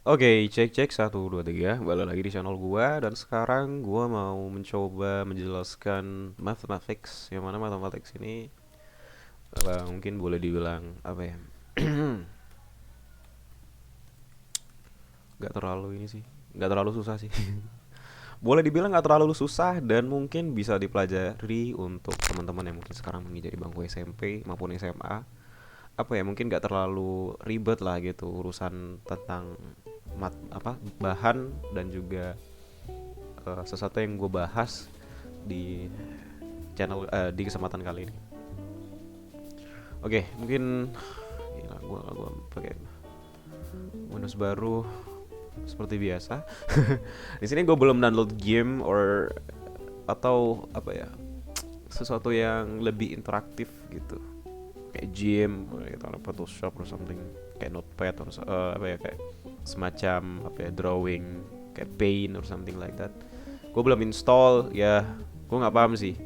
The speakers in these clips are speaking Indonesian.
Oke, cek 1 2 3. Balik lagi di channel gua dan sekarang gua mau mencoba menjelaskan mathematics, yang mana mathematics ini mungkin boleh dibilang apa ya? Nggak terlalu ini sih, nggak terlalu susah sih. Boleh dibilang nggak terlalu susah dan mungkin bisa dipelajari untuk teman-teman yang mungkin sekarang menjadi bangku SMP maupun SMA. Apa ya, mungkin nggak terlalu ribet lah gitu urusan tentang bahan dan juga sesuatu yang gue bahas di di kesempatan kali ini. Oke, mungkin gila, gue pakai Windows baru seperti biasa. Di sini gue belum download game atau apa ya, sesuatu yang lebih interaktif gitu, kayak gym gitu, atau Photoshop or something, kayak Notepad atau apa ya, kayak semacam apa ya, drawing, kayak Paint or something like that. Gue belum install ya, gue nggak paham sih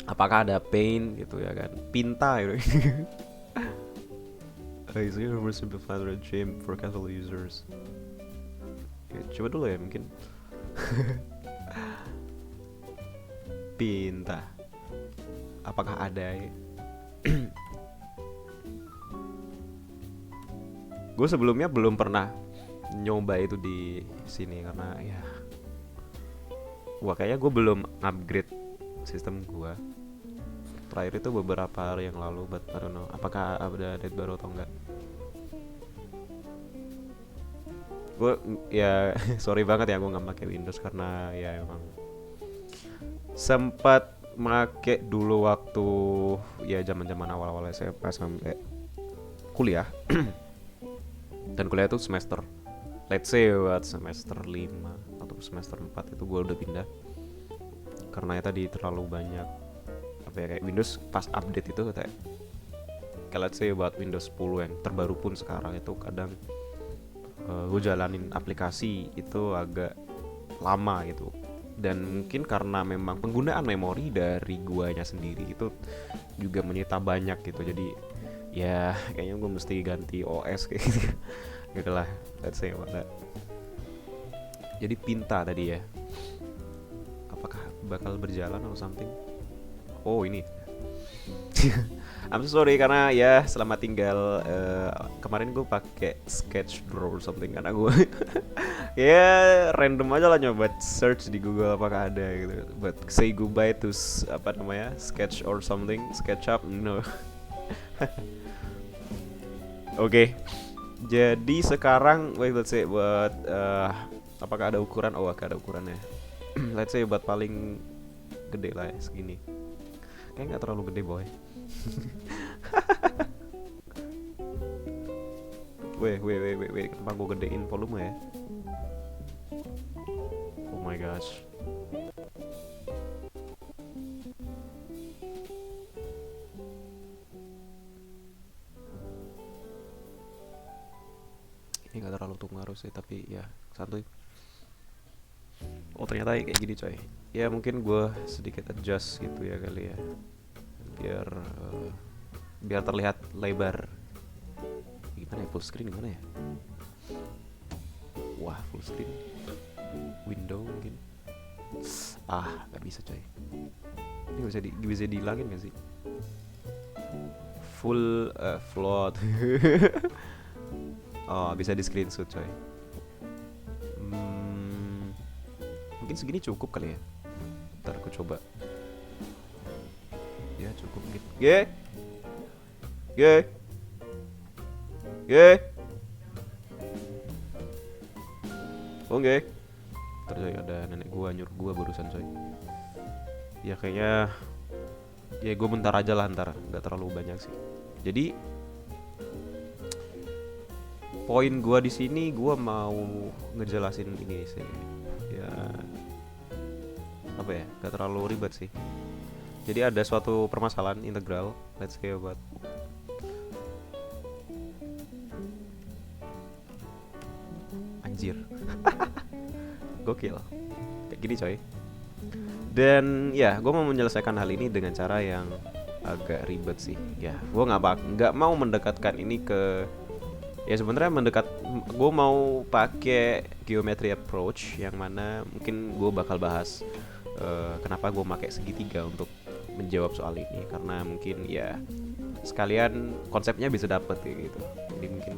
apakah ada Paint gitu ya kan, Pinta gitu. Is a universal simplified regime for casual users. Oke, coba dulu ya mungkin. Pinta, apakah ada ya? Gue sebelumnya belum pernah nyoba itu di sini karena ya, wah kayaknya gue belum upgrade sistem gue. Terakhir itu beberapa hari yang lalu, but I don't know apakah ada update baru atau enggak. Gue ya sorry banget ya gue nggak pakai Windows karena ya emang sempat make dulu waktu ya zaman-zaman awal-awal SMA sampai kuliah. Dan kuliah itu semester, let's say buat semester 5 atau semester 4 itu gue udah pindah karena ya tadi terlalu banyak apa ya, kayak Windows pas update itu kayak let's say buat Windows 10 yang terbaru pun sekarang itu kadang gue jalanin aplikasi itu agak lama gitu, dan mungkin karena memang penggunaan memori dari guanya sendiri itu juga menyita banyak gitu, jadi ya kayaknya gue mesti ganti OS kayak gitu. Gitu lah, let's say about that. Jadi Pinta tadi ya, apakah bakal berjalan atau something? Oh ini. I'm so sorry karena ya selama tinggal kemarin gue pakai sketch draw or something karena gue ya random aja lah nyoba search di Google apakah ada gitu. But say goodbye to apa namanya, sketch or something, SketchUp, no. Oke, jadi sekarang wait, let's say buat apakah ada ukuran? Oh, ada ukurannya. Let's say buat paling gede lah ya, segini. Kayak nggak terlalu gede boy. Wait, kenapa gue gedein volume ya? Oh my gosh. Ini nggak terlalu tuh ngaruh sih, tapi ya santuy. Oh ternyata kayak gini coy. Ya mungkin gue sedikit adjust gitu ya kali ya, biar biar terlihat lebar. Gimana ya, full screen gimana ya? Wah full screen, window mungkin. Nggak bisa coy. Ini bisa dihilangin nggak sih? Full float. Oh bisa di screenshot coy. Hmm, mungkin segini cukup kali ya. Ntar aku coba. Ya cukup gitu. Ye, ye. Oke. Ntar coy, ada nenek gua nyuruh gua barusan coy. Ya kayaknya ya gue bentar aja lah, ntar nggak terlalu banyak sih. Jadi poin gue di sini gue mau ngejelasin ini sih ya, apa ya, nggak terlalu ribet sih. Jadi ada suatu permasalahan integral, let's say about anjir, gokil kayak gini coy. Dan ya gue mau menyelesaikan hal ini dengan cara yang agak ribet sih. Ya, gue nggak mau mendekatkan ini ke, ya sebenarnya gue mau pakai geometry approach yang mana mungkin gue bakal bahas kenapa gue pakai segitiga untuk menjawab soal ini, karena mungkin ya sekalian konsepnya bisa dapet kayak gitu. Jadi mungkin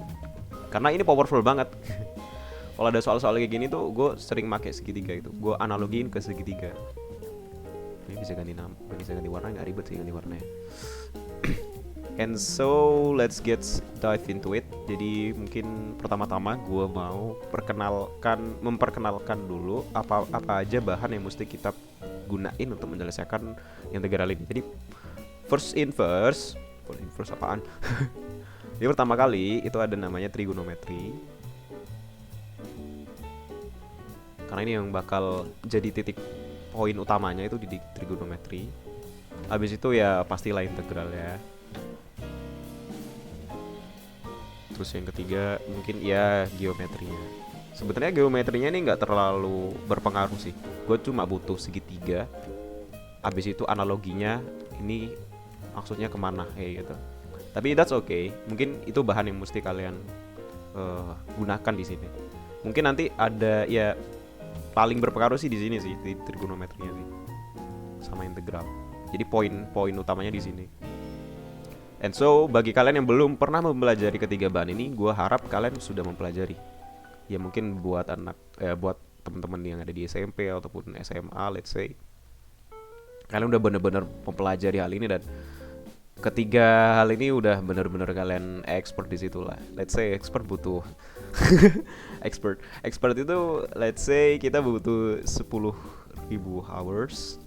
karena ini powerful banget. Kalau ada soal-soal kayak gini tuh gue sering pakai segitiga itu, gue analogiin ke segitiga. Ini bisa ganti nama, bisa ganti warna, nggak ribet sih ganti warnanya. And so let's dive into it. Jadi mungkin pertama-tama gue mau memperkenalkan dulu apa aja bahan yang mesti kita gunain untuk menyelesaikan integral ini. Jadi first in first apaan? Jadi pertama kali itu ada namanya trigonometri. Karena ini yang bakal jadi titik poin utamanya itu di trigonometri. Habis itu ya pastilah integral ya. Terus yang ketiga mungkin ya geometrinya. Sebenarnya geometrinya ini nggak terlalu berpengaruh sih. Gue cuma butuh segitiga. Habis itu analoginya ini maksudnya kemana kayak gitu. Tapi that's okay. Mungkin itu bahan yang mesti kalian gunakan di sini. Mungkin nanti ada ya paling berpengaruh sih di sini sih, di trigonometrinya sih, sama integral. Jadi poin utamanya di sini. And so bagi kalian yang belum pernah mempelajari ketiga bahan ini, gue harap kalian sudah mempelajari. Ya mungkin buat buat teman-teman yang ada di SMP ataupun SMA, let's say, kalian udah bener-bener mempelajari hal ini, dan ketiga hal ini udah bener-bener kalian expert di situ lah. Let's say expert butuh expert itu let's say kita butuh 10.000 hours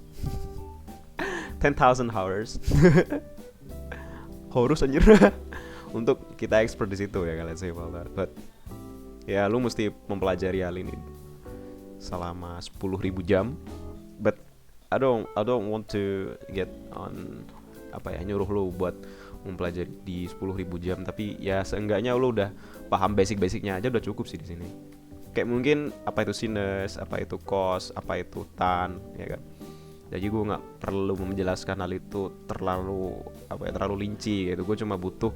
10,000 hours harus anjir untuk kita expert di situ ya, let's say about that. But ya lu mesti mempelajari hal ini selama 10.000 jam. But I don't want to get on nyuruh lu buat mempelajari di 10.000 jam, tapi ya seenggaknya lu udah paham basic-basicnya aja udah cukup sih di sini. Kayak mungkin apa itu sinus, apa itu cos, apa itu tan, ya kan. Jadi gue nggak perlu menjelaskan hal itu terlalu linci gitu. Gue cuma butuh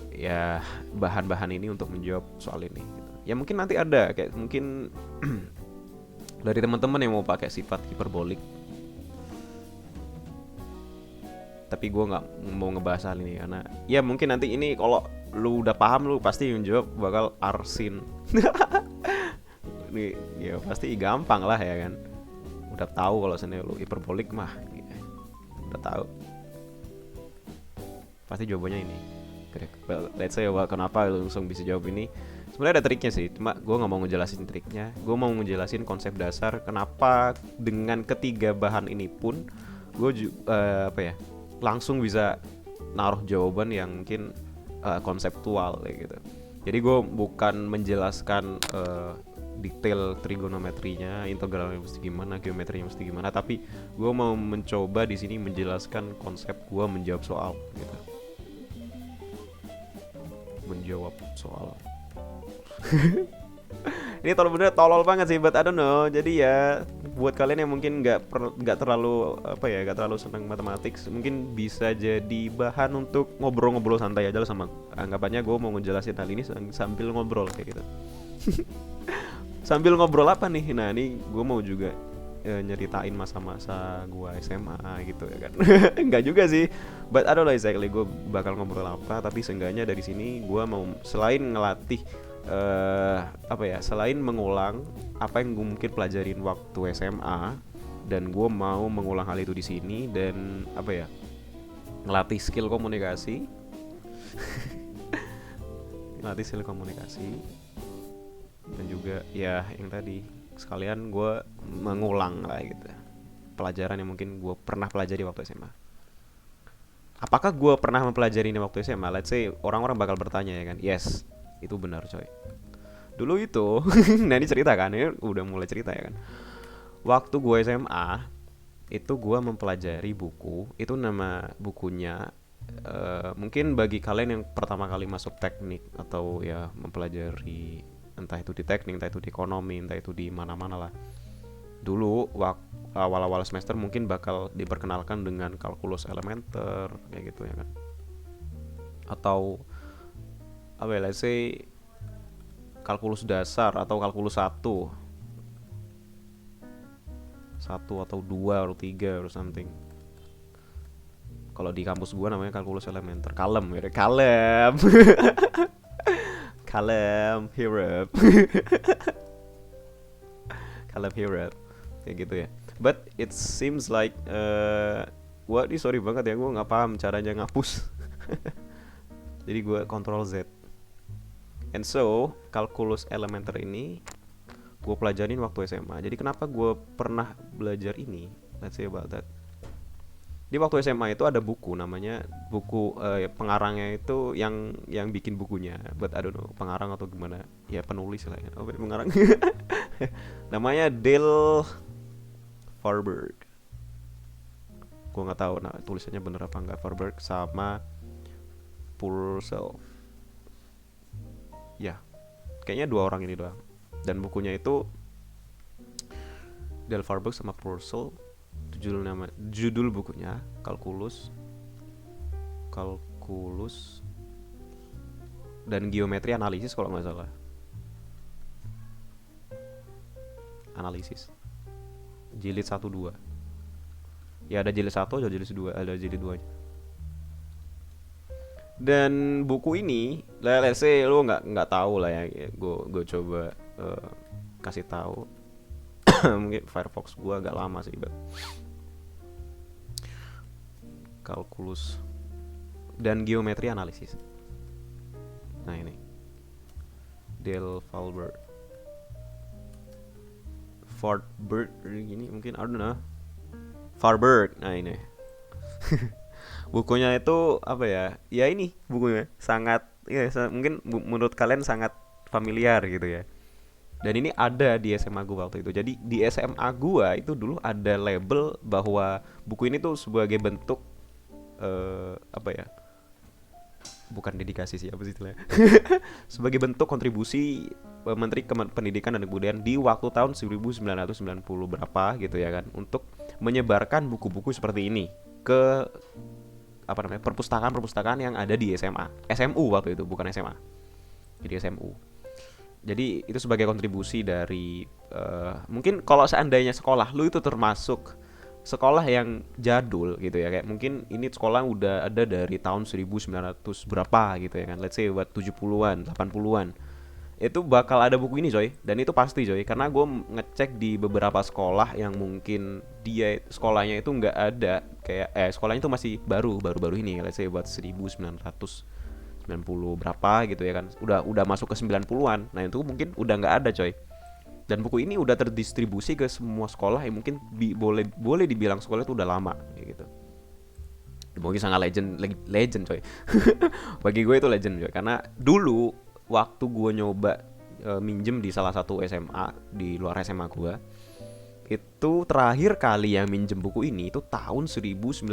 ya bahan-bahan ini untuk menjawab soal ini gitu. Ya mungkin nanti ada kayak mungkin dari teman-teman yang mau pakai sifat hiperbolik, tapi gue nggak mau ngebahas hal ini karena ya mungkin nanti ini kalau lu udah paham lu pasti menjawab bakal arsin. Ini ya pasti gampang lah ya kan, udah tahu kalau sebenarnya lu hiperbolik mah ya, udah tahu pasti jawabannya ini. Well, let's say kenapa lu langsung bisa jawab ini. Sebenarnya ada triknya sih, cuma gue nggak mau ngejelasin triknya. Gue mau ngejelasin konsep dasar kenapa dengan ketiga bahan ini pun gue langsung bisa naruh jawaban yang mungkin konseptual kayak gitu. Jadi gue bukan menjelaskan detail trigonometrinya, integralnya mesti gimana, geometrinya mesti gimana, tapi gue mau mencoba di sini menjelaskan konsep gue menjawab soal gitu. Menjawab soal. Ini tolol banget sih, but I don't know. Jadi ya buat kalian yang mungkin nggak terlalu senang matematik, mungkin bisa jadi bahan untuk ngobrol-ngobrol santai aja lah sama. Anggapannya gue mau ngejelasin hal ini sambil ngobrol kayak gitu. Sambil ngobrol apa nih? Nah ini gue mau juga nyeritain masa-masa gue SMA gitu ya kan. Enggak juga sih, but I don't know exactly gue bakal ngobrol apa. Tapi seenggaknya dari sini gue mau selain ngelatih selain mengulang apa yang gue mungkin pelajarin waktu SMA, dan gue mau mengulang hal itu di sini dan ngelatih skill komunikasi. Ngelatih skill komunikasi dan juga ya yang tadi sekalian gue mengulang lah gitu pelajaran yang mungkin gue pernah pelajari waktu SMA. Apakah gue pernah mempelajari ini waktu SMA? Let's say orang-orang bakal bertanya ya kan. Yes, itu benar coy. Dulu itu nah ini cerita kan, ini udah mulai cerita ya kan. Waktu gue SMA itu gue mempelajari buku, itu nama bukunya mungkin bagi kalian yang pertama kali masuk teknik atau ya mempelajari entah itu di teknik, entah itu di ekonomi, entah itu di mana-mana lah, dulu awal-awal semester mungkin bakal diperkenalkan dengan kalkulus elementer kayak gitu ya kan, atau apa ya, let's say kalkulus dasar atau kalkulus satu atau dua atau tiga atau something. Kalau di kampus gua namanya kalkulus elementer, kalem ya, kalem. Kalem hirap. Kalem hirap kayak gitu ya. But it seems like wah ini sorry banget ya, gue nggak paham caranya ngapus. Jadi gue Ctrl Z. And so kalkulus elementer ini gue pelajarin waktu SMA. Jadi kenapa gue pernah belajar ini? Let's say about that. Di waktu SMA itu ada buku namanya buku pengarangnya itu yang bikin bukunya, but I don't know pengarang atau gimana ya, penulis lah ya, pengarang. Namanya Dale Farberg. Gue nggak tahu nah tulisannya bener apa nggak, Farberg sama Purcell. Ya, kayaknya dua orang ini doang. Dan bukunya itu Dale Farberg sama Purcell. Judul bukunya kalkulus dan geometri analisis kalau nggak salah. Analisis jilid 1-2. Ya ada jilid 1, ada jilid 2, ada jilid 2 nya. Dan buku ini, let's say lu nggak tahu lah ya, gue coba kasih tahu. Mungkin Firefox gue agak lama sih, but kalkulus dan geometri analisis. Nah ini Dale Farberg ini mungkin, I don't know, Farberg. Nah ini bukunya itu apa ya? Ya ini bukunya sangat ya, mungkin menurut kalian sangat familiar gitu ya. Dan ini ada di SMA gue waktu itu. Jadi di SMA gue itu dulu ada label bahwa buku ini tuh sebagai bentuk apa ya? Bukan dedikasi sih, apa sih istilahnya? Sebagai bentuk kontribusi Menteri Pendidikan dan Kebudayaan di waktu tahun 1990 berapa gitu ya kan, untuk menyebarkan buku-buku seperti ini ke apa namanya, perpustakaan yang ada di SMU waktu itu, bukan SMA. Jadi SMU. Jadi itu sebagai kontribusi dari mungkin kalau seandainya sekolah lu itu termasuk sekolah yang jadul gitu ya, kayak mungkin ini sekolah udah ada dari tahun 1900 berapa gitu ya kan, let's say buat 70-an 80-an, itu bakal ada buku ini coy. Dan itu pasti coy, karena gue ngecek di beberapa sekolah yang mungkin dia sekolahnya itu nggak ada, kayak sekolahnya itu masih baru ini, let's say buat 1990 berapa gitu ya kan, udah masuk ke 90-an. Nah itu mungkin udah nggak ada coy. Dan buku ini udah terdistribusi ke semua sekolah yang mungkin boleh dibilang sekolah itu udah lama gitu. Mungkin sangat legend coy. Bagi gue itu legend coy, karena dulu waktu gue nyoba minjem di salah satu SMA di luar SMA gue, itu terakhir kali yang minjem buku ini itu tahun 1991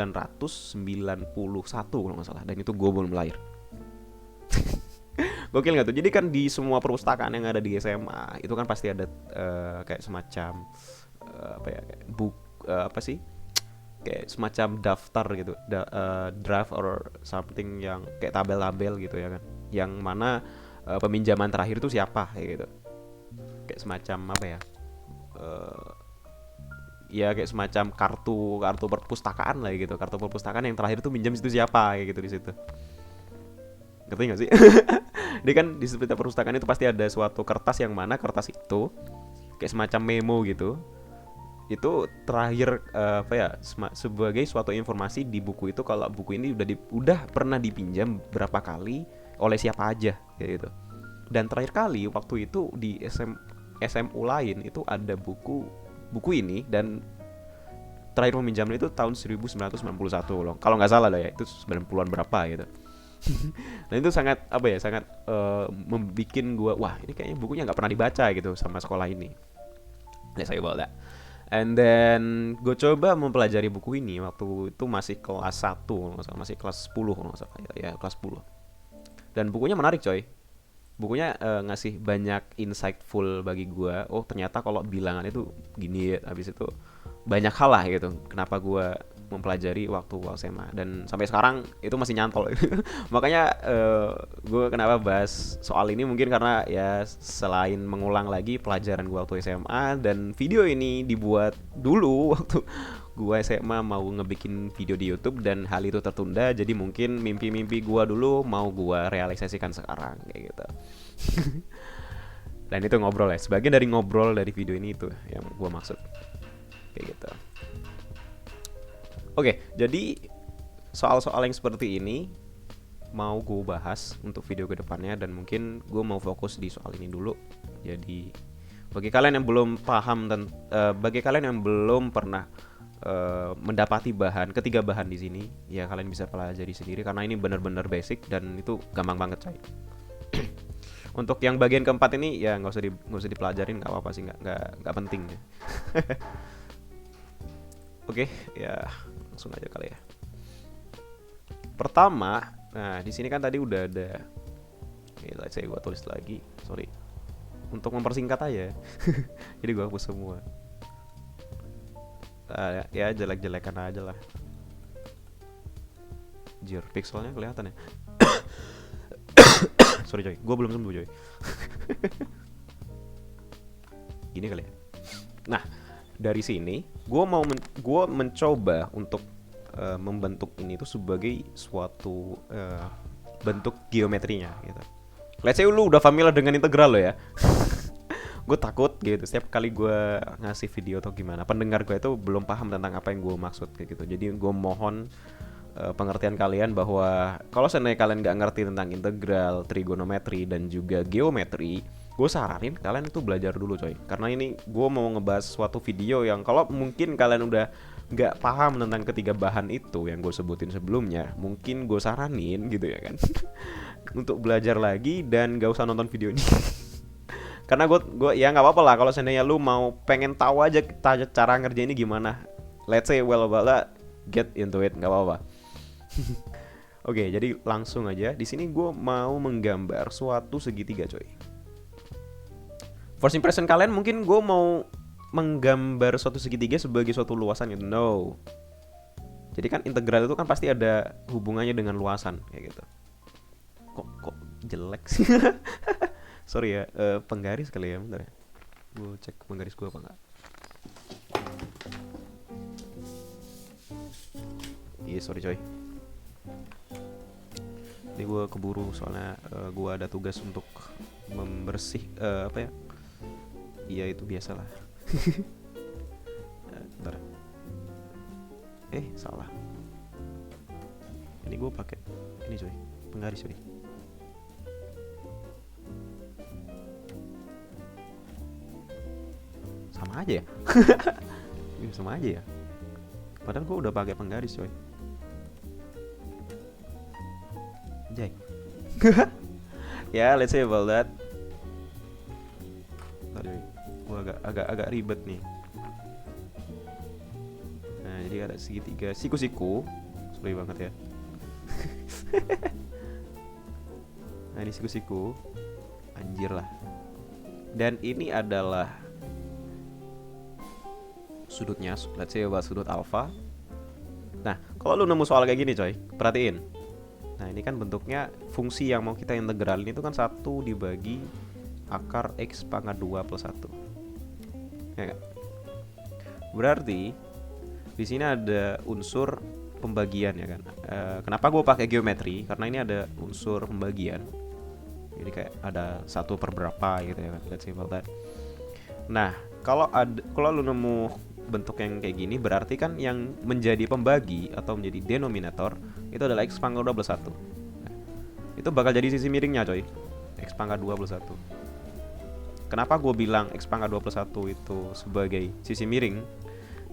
kalau nggak salah, dan itu gue belum lahir. Gokil nggak tuh? Jadi kan di semua perpustakaan yang ada di SMA itu kan pasti ada kayak semacam apa ya, kayak apa sih, kayak semacam daftar gitu, draft or something, yang kayak tabel-tabel gitu ya kan, yang mana peminjaman terakhir itu siapa kayak gitu, kayak semacam apa ya, ya kayak semacam kartu perpustakaan lah gitu, kartu perpustakaan yang terakhir itu minjam itu siapa kayak gitu di situ. Ngerti gak sih? Dia kan di setiap perpustakaan itu pasti ada suatu kertas, yang mana kertas itu kayak semacam memo gitu. Itu terakhir apa ya, sebagai suatu informasi di buku itu, kalau buku ini udah pernah dipinjam berapa kali oleh siapa aja kayak gitu. Dan terakhir kali waktu itu di SMU lain itu ada buku ini, dan terakhir meminjamnya itu tahun 1991 loh. Kalau nggak salah lah ya, itu 90-an berapa gitu. Dan itu sangat apa ya, sangat membikin gue, wah ini kayaknya bukunya nggak pernah dibaca gitu sama sekolah ini. Let's say about that. And then gue coba mempelajari buku ini waktu itu masih kelas 1, masih kelas 10 kalau nggak salah ya, kelas 10. Dan bukunya menarik coy. bukunya ngasih banyak insightful bagi gua. Oh ternyata kalau bilangan itu gini ya. Habis itu banyak hal lah gitu. Kenapa gua mempelajari waktu SMA dan sampai sekarang itu masih nyantol. Makanya gue kenapa bahas soal ini mungkin karena ya selain mengulang lagi pelajaran gue waktu SMA, dan video ini dibuat dulu waktu gue SMA mau ngebikin video di YouTube dan hal itu tertunda, jadi mungkin mimpi-mimpi gue dulu mau gue realisasikan sekarang kayak gitu. Dan itu ngobrol ya, sebagian dari ngobrol dari video ini itu yang gue maksud kayak gitu. Oke, jadi soal-soal yang seperti ini mau gue bahas untuk video kedepannya, dan mungkin gue mau fokus di soal ini dulu. Jadi bagi kalian yang belum paham dan bagi kalian yang belum pernah mendapati ketiga bahan di sini, ya kalian bisa pelajari sendiri karena ini benar-benar basic dan itu gampang banget coy. Untuk yang bagian keempat ini ya nggak usah dipelajarin, nggak apa-apa sih, nggak penting ya. Oke, ya langsung aja kali ya. Pertama, nah di sini kan tadi udah ada. Let's say gue tulis lagi, sorry. Untuk mempersingkat aja. Jadi gue hapus semua. Ya jelek-jelekan aja lah. Jir, pixelnya kelihatan ya. Sorry coy, gue belum sembuh coy. Gini kali ya. Nah, dari sini gue mencoba untuk membentuk ini tuh sebagai suatu bentuk geometrinya gitu. Let's say lu udah familiar dengan integral lo ya. Gue takut gitu setiap kali gue ngasih video atau gimana, pendengar gue itu belum paham tentang apa yang gue maksud kayak gitu. Jadi gue mohon pengertian kalian bahwa kalau seandainya kalian nggak ngerti tentang integral, trigonometri dan juga geometri, gue saranin kalian itu belajar dulu coy. Karena ini gue mau ngebahas suatu video yang kalau mungkin kalian udah nggak paham tentang ketiga bahan itu yang gue sebutin sebelumnya, mungkin gue saranin gitu ya kan untuk belajar lagi dan gak usah nonton video ini. Karena gue ya nggak apa-apa lah kalau seandainya lu mau pengen tahu aja cara ngerjain ini gimana. Let's say get into it, nggak apa-apa. Oke, jadi langsung aja. Di sini gue mau menggambar suatu segitiga coy. First impression kalian mungkin gue mau menggambar suatu segitiga sebagai suatu luasan gitu. No. Jadi kan integral itu kan pasti ada hubungannya dengan luasan kayak gitu. Kok jelek sih? Sorry ya, penggaris kali ya, bentar ya. Gue cek penggaris gue apa enggak. Iya, sorry coy. Ini gue keburu soalnya gue ada tugas untuk membersih apa ya? Iya itu biasalah. Bentar. Salah. Ini gue pakai ini coy, penggaris coy. Sama aja ya. Sama aja ya. Padahal gue udah pakai penggaris coy. Jay. Ya, let's say about that. Tadi gue agak ribet nih. Nah, jadi ada segitiga siku-siku. Sorry banget ya. Nah, ini siku-siku. Anjir lah. Dan ini adalah sudutnya, let's say buat sudut alfa. Nah, kalau lu nemu soal kayak gini coy, perhatiin. Nah, ini kan bentuknya fungsi yang mau kita integralin itu kan 1 dibagi akar X pangkat 2 plus 1. Ya kan? Berarti di sini ada unsur pembagian ya kan. Kenapa gue pakai geometri? Karena ini ada unsur pembagian. Jadi kayak ada 1 per berapa gitu ya kan. Let's say about that. Nah, kalau lu nemu bentuk yang kayak gini, berarti kan yang menjadi pembagi atau menjadi denominator itu adalah X pangkat 2 plus 1. Nah, itu bakal jadi sisi miringnya coy, X pangkat 2 plus 1. Kenapa gue bilang X pangkat 2 plus 1 itu sebagai sisi miring?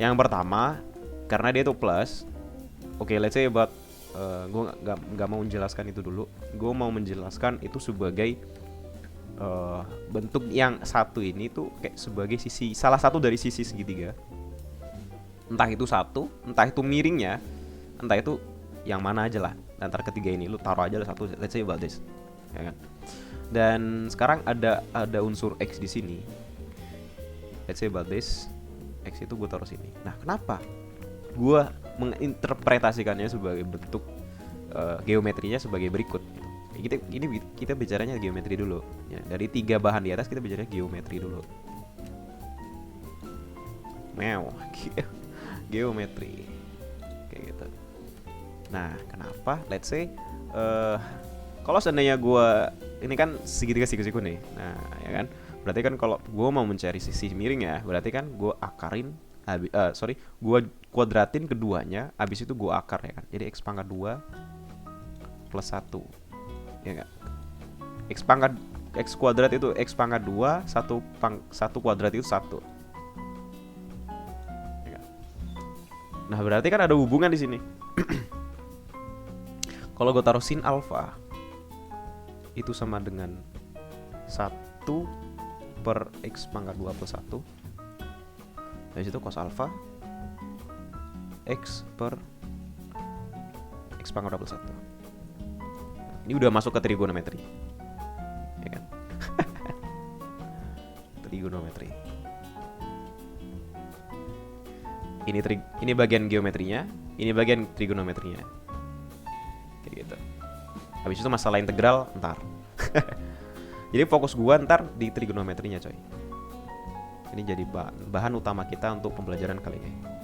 Yang pertama, karena dia itu plus. Oke, let's say about gue gak mau menjelaskan itu dulu. Gue mau menjelaskan itu sebagai bentuk yang satu ini tuh kayak sebagai sisi, salah satu dari sisi segitiga. Entah itu satu, entah itu miringnya, entah itu yang mana aja lah. Antara ketiga ini lu taruh aja lah satu, let's say about this, ya kan? Dan sekarang ada unsur X di sini. Let's say about this. X itu gue taruh sini. Nah, kenapa gue menginterpretasikannya sebagai bentuk geometrinya sebagai berikut gitu. Kita bicaranya geometri dulu ya. Dari 3 bahan di atas kita bicaranya geometri dulu. Geometri kayak gitu. Nah, kenapa? Let's say kalau seandainya gue ini kan segitiga siku-siku nih. Nah, ya kan? Berarti kan kalau gue mau mencari sisi miring ya, berarti kan gue akarin gue kuadratin keduanya, habis itu gue akar ya kan. Jadi x pangkat 2 plus 1. Ya enggak? X kuadrat itu x pangkat 2, 1 kuadrat itu 1. Ya, nah, berarti kan ada hubungan di sini. Kalau gue taruh sin alfa itu sama dengan 1 per x pangkat 2 plus 1. Dari situ cos alfa x per x pangkat 2 plus 1. Ini udah masuk ke trigonometri, ya kan? Trigonometri. Ini bagian geometrinya, ini bagian trigonometrinya, kayak gitu. Habis itu masalah integral ntar. Jadi fokus gua ntar di trigonometrinya, coy. Ini jadi bahan utama kita untuk pembelajaran kali ini.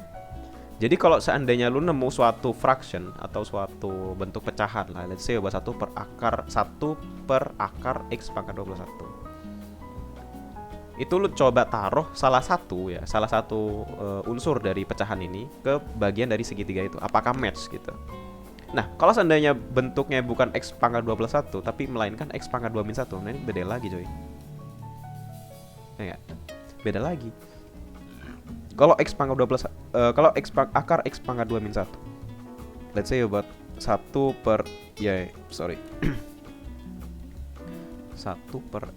Jadi kalau seandainya lu nemu suatu fraction atau suatu bentuk pecahan lah, let's say 1 per akar x pangkat 21. Itu lu coba taruh salah satu unsur dari pecahan ini ke bagian dari segitiga itu. Apakah match gitu? Nah, kalau seandainya bentuknya bukan x pangkat 2 plus 1, tapi melainkan x pangkat 2 min 1, nah ini beda lagi, coy. Ya, beda lagi. Kalau x pangkat 2 plus akar x pangkat 2 min 1. Let's say about 1 per 1 per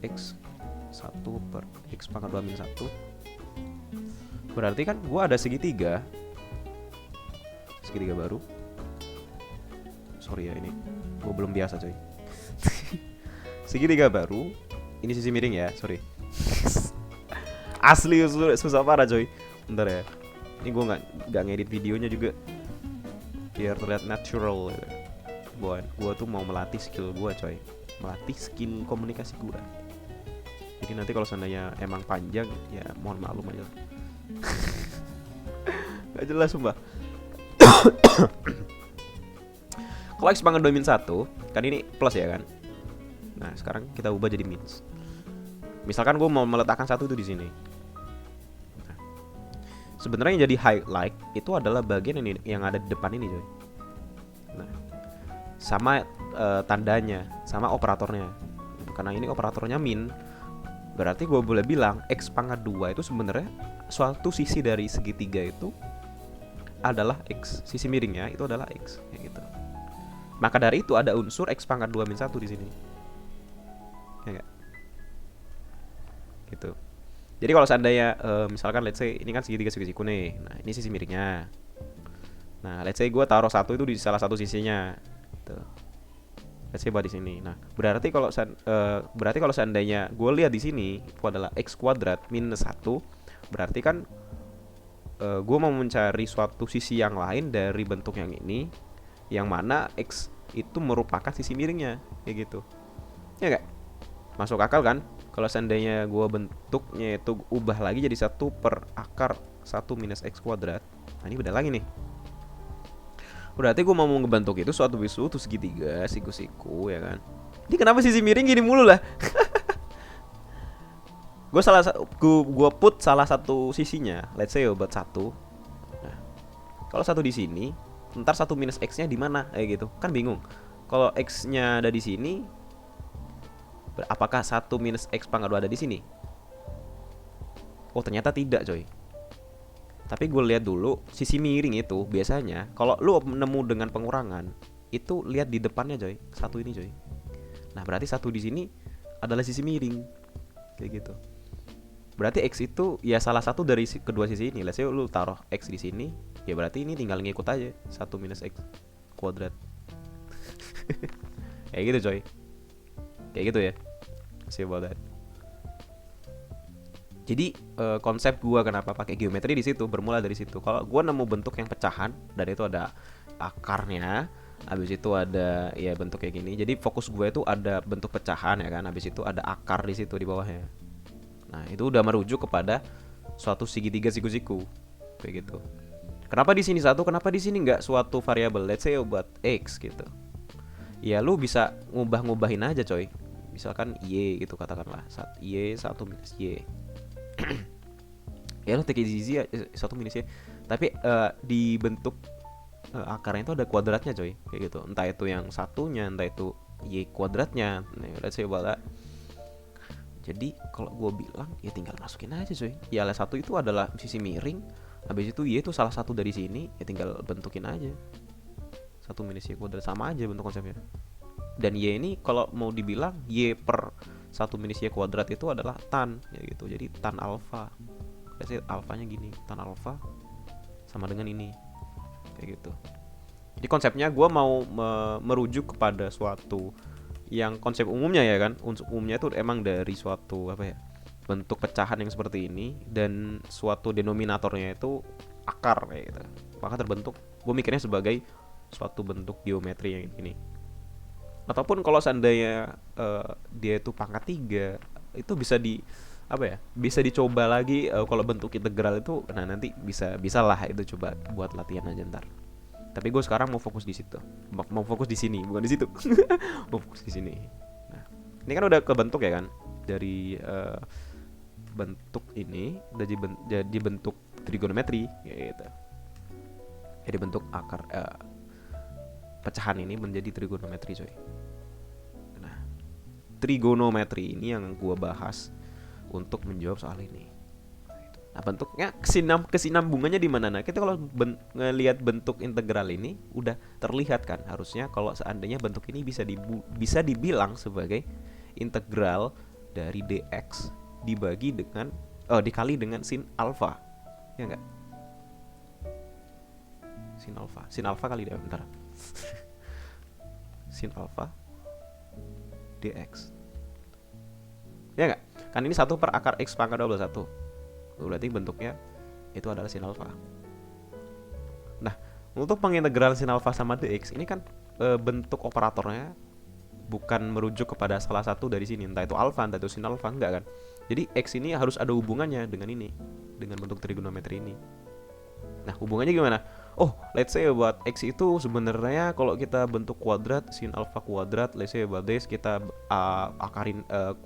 x pangkat 2 min 1. Berarti kan gua ada segitiga baru. Sorry ya, ini gue belum biasa, coy. Segitiga baru. Ini sisi miring ya, sorry. Asli susah parah, coy. Bentar ya. Ini gue nggak ngedit videonya juga biar terlihat natural gitu. Gue tuh mau melatih skill gue, coy. Melatih skill komunikasi gue. Jadi nanti kalau seandainya emang panjang, ya mohon maklum aja. Gak jelas sumpah. Kalau x pangkat 2 min 1, kan ini plus ya kan. Nah, sekarang kita ubah jadi mins. Misalkan gue mau meletakkan 1 itu di sini. Nah, sebenarnya yang jadi highlight itu adalah bagian ini yang ada di depan ini, coy. Nah, sama tandanya, sama operatornya. Karena ini operatornya min, berarti gue boleh bilang x pangkat 2 itu sebenarnya suatu sisi dari segitiga itu adalah x. Sisi miringnya itu adalah x, kayak gitu. Maka dari itu ada unsur x pangkat 2 min 1 di sini. Ya enggak? Gitu. Jadi kalau seandainya misalkan let's say ini kan segitiga siku nih. Nah, ini sisi miringnya. Nah, let's say gue taruh 1 itu di salah satu sisinya. Gitu. Let's say di sini. Nah, berarti kalau seandainya gue lihat di sini itu adalah x kuadrat minus 1, berarti kan gue mau mencari suatu sisi yang lain dari bentuk yang ini, yang mana x itu merupakan sisi miringnya, kayak gitu. Ya enggak? Masuk akal kan? Kalau seandainya gue bentuknya itu ubah lagi jadi 1 per akar 1 minus x kuadrat. Nah, ini beda lagi nih. Berarti gue mau ngebentuk itu suatu segitiga siku-siku, ya kan? Ini kenapa sisi miring gini mulu lah? Gue put salah satu sisinya, let's say buat 1. Nah, kalau 1 di sini, ntar 1 minus x-nya di mana? Kayak gitu. Kan bingung. Kalau x-nya ada di sini, apakah 1 minus x pangkat 2 ada di sini? Oh, ternyata tidak, coy. Tapi gue lihat dulu sisi miring itu biasanya kalau lu nemu dengan pengurangan itu lihat di depannya, coy. 1 ini, coy. Nah, berarti 1 di sini adalah sisi miring. Kayak gitu. Berarti x itu ya salah satu dari kedua sisi ini. Let's say lu taruh x di sini, ya berarti ini tinggal ngikut aja 1 minus x kuadrat. Kayak gitu, coy. Kayak gitu ya. See about that. Jadi konsep gua kenapa pakai geometri di situ bermula dari situ. Kalau gua nemu bentuk yang pecahan dan itu ada akarnya, habis itu ada ya bentuk kayak gini. Jadi fokus gue itu ada bentuk pecahan ya kan, habis itu ada akar di situ di bawahnya. Nah, itu udah merujuk kepada suatu segitiga siku-siku kayak gitu. Kenapa di sini satu, kenapa di sini nggak suatu variabel? Let's say buat x gitu. Ya lu bisa ngubah-ngubahin aja coy. Misalkan y gitu katakanlah. Y 1 minus y. Ya lu take it easy 1 minus y. Tapi di bentuk akarnya itu ada kuadratnya coy. Kayak gitu. Entah itu yang satunya, entah itu y kuadratnya. Nah, let's say about that. Jadi kalau gue bilang ya tinggal masukin aja coy. Ya L1 itu adalah sisi miring. Habis itu y itu salah satu dari sini. Ya tinggal bentukin aja. 1 minus y kuadrat, sama aja bentuk konsepnya. Dan y ini kalau mau dibilang y per 1 minus y kuadrat itu adalah tan ya gitu. Jadi tan alfa. Jadi alfanya gini, tan alfa sama dengan ini. Kayak gitu. Jadi konsepnya gue mau merujuk kepada suatu yang konsep umumnya ya kan. Umumnya itu emang dari suatu apa ya, bentuk pecahan yang seperti ini dan suatu denominatornya itu akar kayak gitu. Maka terbentuk, gue mikirnya sebagai suatu bentuk geometri yang ini. Ataupun kalau seandainya dia itu pangkat 3, itu bisa di apa ya? Bisa dicoba lagi kalau bentuk integral itu. Nah, nanti bisa lah itu coba buat latihan aja ntar. Tapi gue sekarang mau fokus di situ. Mau fokus di sini, bukan di situ. Mau fokus di sini. Nah, ini kan udah kebentuk ya kan? Dari bentuk ini jadi bentuk trigonometri gitu. Jadi bentuk akar pecahan ini menjadi trigonometri coy. Nah, trigonometri ini yang gue bahas untuk menjawab soal ini. Nah, bentuknya kesinambungannya di mana? Nah, kita kalau ngelihat bentuk integral ini udah terlihat kan, harusnya kalau seandainya bentuk ini bisa dibilang sebagai integral dari dx dibagi dengan dikali dengan sin alfa. Ya enggak? Sin alfa kali deh, bentar. Sin alfa dx. Ya enggak? Kan ini 1 per akar x pangkat 21. Berarti bentuknya itu adalah sin alfa. Nah, untuk pengintegral sin alfa sama dx ini kan bentuk operatornya bukan merujuk kepada salah satu dari sini, entah itu alfa, entah itu sin alfa, enggak kan. Jadi x ini harus ada hubungannya dengan ini, dengan bentuk trigonometri ini. Nah, hubungannya gimana? Oh, let's say buat x itu sebenarnya kalau kita bentuk kuadrat sin alfa kuadrat, let's say buat this kita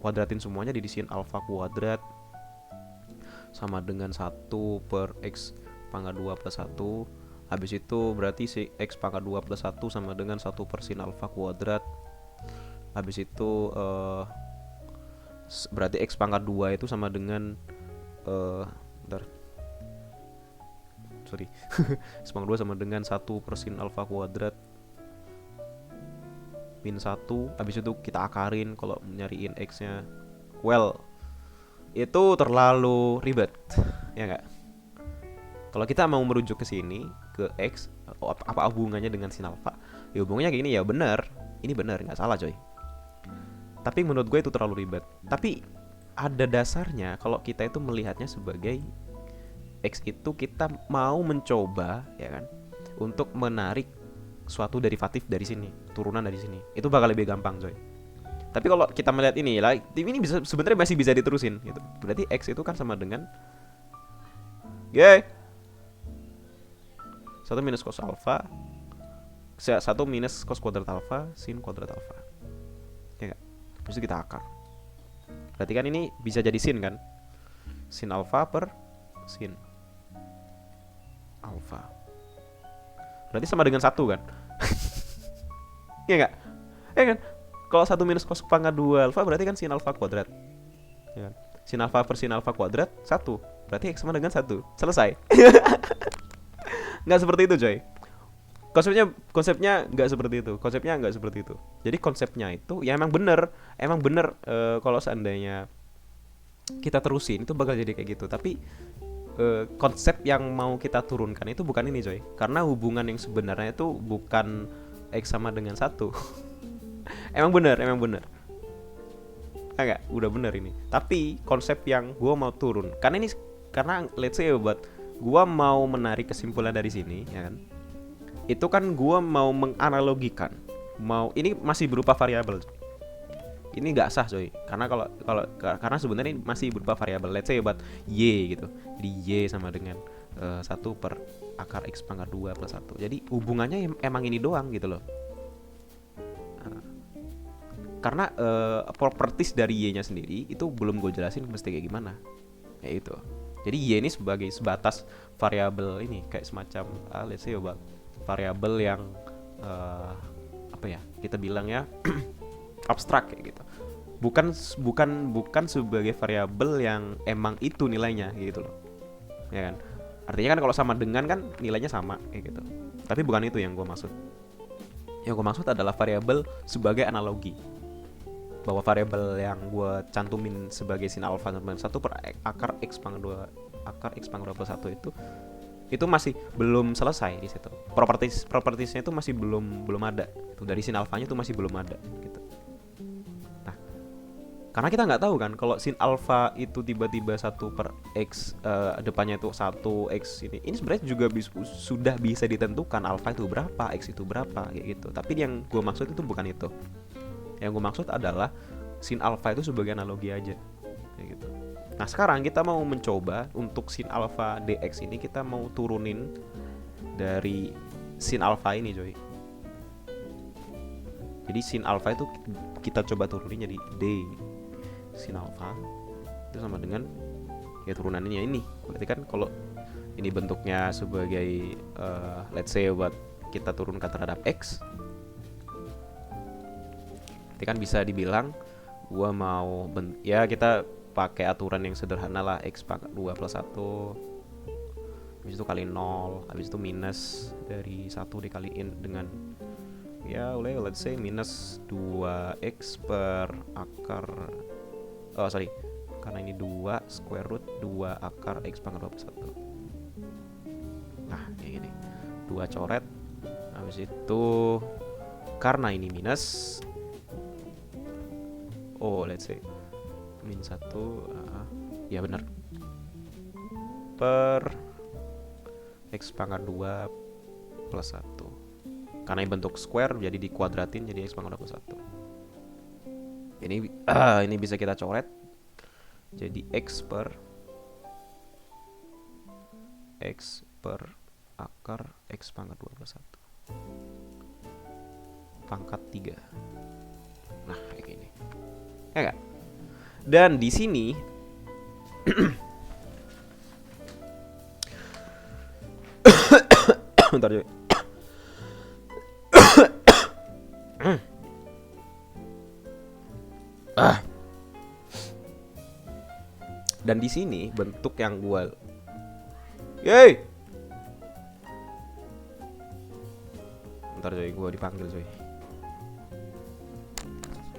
kuadratin semuanya di sin alfa kuadrat sama dengan 1 per x pangkat 2 plus 1. Habis itu berarti si x pangkat 2 plus 1 sama dengan 1 per sin alfa kuadrat. Habis itu berarti x pangkat 2 itu sama dengan x pangkat 2 sama dengan 1 per sin alfa kuadrat min 1. Habis itu kita akarin kalau nyariin x nya. Well, itu terlalu ribet, ya nggak? Kalau kita mau merujuk ke sini, ke x, apa hubungannya dengan sin alfa? Ya hubungannya kayak gini, ya benar. Ini benar, nggak salah coy. Tapi menurut gue itu terlalu ribet. Tapi ada dasarnya kalau kita itu melihatnya sebagai x itu kita mau mencoba, ya kan, untuk menarik suatu derivatif dari sini, turunan dari sini. Itu bakal lebih gampang coy. Tapi kalau kita melihat ini lah, ini bisa sebenarnya masih bisa diterusin gitu. Berarti x itu kan sama dengan 1 minus cos alfa 1 minus cos kuadrat alfa sin kuadrat alfa. Ya enggak? Terus kita akar. Berarti kan ini bisa jadi sin kan? Sin alfa per sin alfa. Berarti sama dengan 1 kan? Iya enggak? Ya kan? Kalau 1 minus cos pangkat 2 alfa berarti kan sin alfa kuadrat. Ya kan? Sin alfa per sin alfa kuadrat 1. Berarti x sama dengan 1. Selesai. Nggak seperti itu coy. Konsepnya nggak seperti itu. Jadi konsepnya itu ya emang bener kalau seandainya kita terusin itu bakal jadi kayak gitu. Tapi konsep yang mau kita turunkan itu bukan ini coy. Karena hubungan yang sebenarnya itu bukan x sama dengan 1. Emang bener. Enggak, udah bener ini. Tapi konsep yang gue mau turun, karena let's say buat gue mau menarik kesimpulan dari sini, ya kan? Itu kan gue mau menganalogikan, ini masih berupa variabel. Ini nggak sah coy, karena sebenarnya ini masih berupa variabel. Let's say buat y gitu. Jadi y sama dengan 1 per akar x pangkat 2 plus 1. Jadi hubungannya emang ini doang gitu loh. Karena properties dari y-nya sendiri itu belum gue jelasin mesti kayak gimana. Ya itu. Jadi y ini sebagai sebatas variabel ini, kayak semacam let's say buat variabel yang apa ya? Kita bilang ya abstrak kayak gitu. Bukan sebagai variabel yang emang itu nilainya gitu loh. Ya kan? Artinya kan kalau sama dengan kan nilainya sama kayak gitu. Tapi bukan itu yang gue maksud. Yang gue maksud adalah variabel sebagai analogi. Bahwa variabel yang gue cantumin sebagai sin alfa sama 1 per akar x pangkat 2 plus 1 itu masih belum selesai di situ. Propertiesnya itu masih belum ada. Tuh, dari sin alfanya itu masih belum ada gitu. Nah, karena kita nggak tahu kan kalau sin alfa itu tiba-tiba 1 per x depannya itu 1x ini sebenarnya juga sudah bisa ditentukan alfa itu berapa, x itu berapa kayak gitu. Tapi yang gue maksud itu bukan itu. Yang gue maksud adalah sin alfa itu sebagai analogi aja kayak gitu. Nah sekarang kita mau mencoba untuk sin alfa dx ini kita mau turunin dari sin alfa ini coy. Jadi sin alfa itu kita coba turunin jadi d sin alfa itu sama dengan ya turunannya ini. Berarti kan kalau ini bentuknya sebagai let's say buat kita turunkan terhadap x, kan bisa dibilang gua mau ya kita pakai aturan yang sederhana lah, x pangkat 2 plus 1 habis itu kali 0, habis itu minus dari 1 dikaliin dengan ya let's say minus 2x per akar karena ini 2 square root 2 akar x pangkat 2 plus 1. Nah kayak gini 2 coret, habis itu karena ini minus let's say min 1 ya benar per x pangkat 2 plus 1. Karena ini bentuk square jadi dikuadratin jadi x pangkat 2 plus 1. Ini bisa kita coret jadi x per akar x pangkat 2 plus 1 pangkat 3. Nah kayak gini. Ya gak? Dan di sini bentar coy. Dan di sini bentuk yang gua bentar coy, gua dipanggil coy.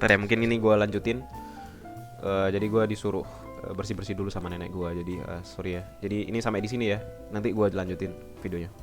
Ntar ya mungkin ini gue lanjutin. Jadi gue disuruh bersih-bersih dulu sama nenek gue. Jadi sorry ya. Jadi ini sampai di sini ya. Nanti gue lanjutin videonya.